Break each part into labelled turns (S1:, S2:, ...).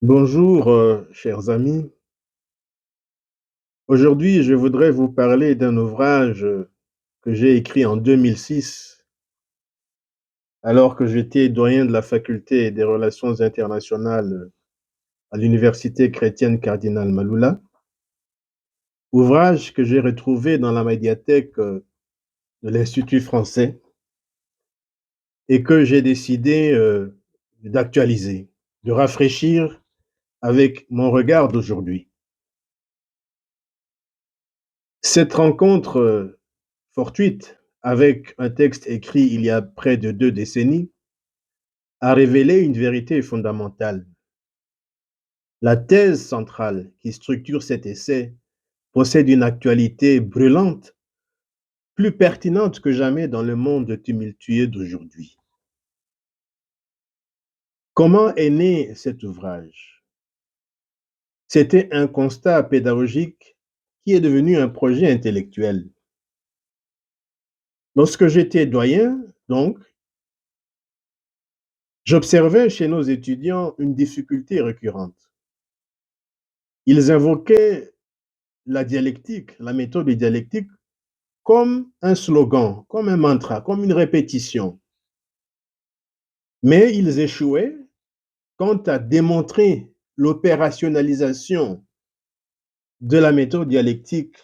S1: Bonjour, chers amis. Aujourd'hui, je voudrais vous parler d'un ouvrage que j'ai écrit en 2006, alors que j'étais doyen de la faculté des relations internationales à l'université chrétienne Cardinal Malula. Ouvrage que j'ai retrouvé dans la médiathèque de l'Institut français et que j'ai décidé d'actualiser, de rafraîchir avec mon regard d'aujourd'hui. Cette rencontre fortuite avec un texte écrit il y a près de 2 décennies a révélé une vérité fondamentale. La thèse centrale qui structure cet essai possède une actualité brûlante, plus pertinente que jamais dans le monde tumultueux d'aujourd'hui. Comment est né cet ouvrage? C'était un constat pédagogique qui est devenu un projet intellectuel. Lorsque j'étais doyen, donc, j'observais chez nos étudiants une difficulté récurrente. Ils invoquaient la dialectique, la méthode dialectique, comme un slogan, comme un mantra, comme une répétition. Mais ils échouaient quant à démontrer l'opérationnalisation de la méthode dialectique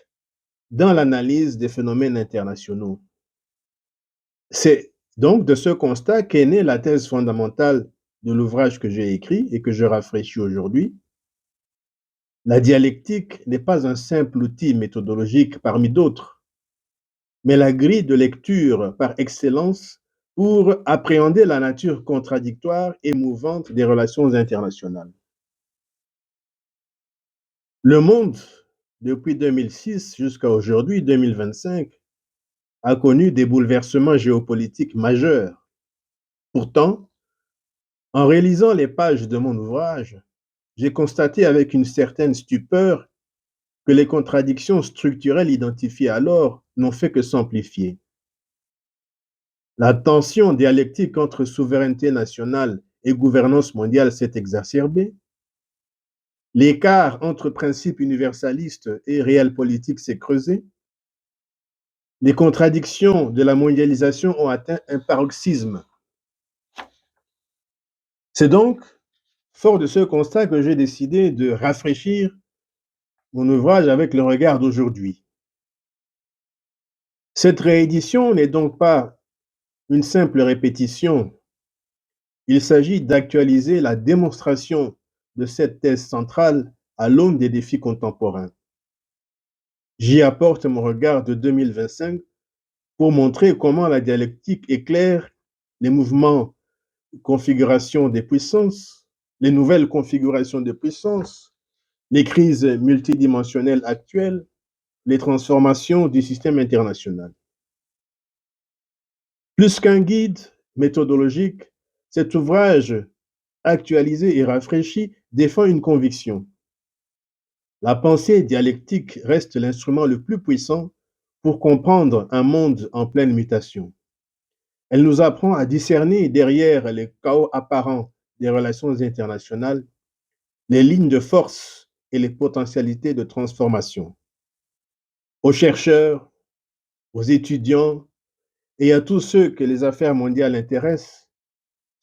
S1: dans l'analyse des phénomènes internationaux. C'est donc de ce constat qu'est née la thèse fondamentale de l'ouvrage que j'ai écrit et que je rafraîchis aujourd'hui. La dialectique n'est pas un simple outil méthodologique parmi d'autres, mais la grille de lecture par excellence pour appréhender la nature contradictoire et mouvante des relations internationales. Le monde, depuis 2006 jusqu'à aujourd'hui, 2025, a connu des bouleversements géopolitiques majeurs. Pourtant, en réalisant les pages de mon ouvrage, j'ai constaté avec une certaine stupeur que les contradictions structurelles identifiées alors n'ont fait que s'amplifier. La tension dialectique entre souveraineté nationale et gouvernance mondiale s'est exacerbée. L'écart entre principes universalistes et réelle politique s'est creusé. Les contradictions de la mondialisation ont atteint un paroxysme. C'est donc fort de ce constat que j'ai décidé de rafraîchir mon ouvrage avec le regard d'aujourd'hui. Cette réédition n'est donc pas une simple répétition. Il s'agit d'actualiser la démonstration de cette thèse centrale à l'aune des défis contemporains. J'y apporte mon regard de 2025 pour montrer comment la dialectique éclaire les mouvements, configurations des puissances, les nouvelles configurations de puissance, les crises multidimensionnelles actuelles, les transformations du système international. Plus qu'un guide méthodologique, cet ouvrage actualisé et rafraîchi défend une conviction. La pensée dialectique reste l'instrument le plus puissant pour comprendre un monde en pleine mutation. Elle nous apprend à discerner derrière les chaos apparents des relations internationales les lignes de force et les potentialités de transformation. Aux chercheurs, aux étudiants et à tous ceux que les affaires mondiales intéressent,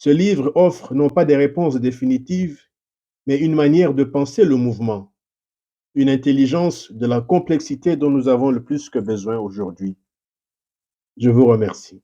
S1: ce livre offre non pas des réponses définitives, mais une manière de penser le mouvement, une intelligence de la complexité dont nous avons le plus que besoin aujourd'hui. Je vous remercie.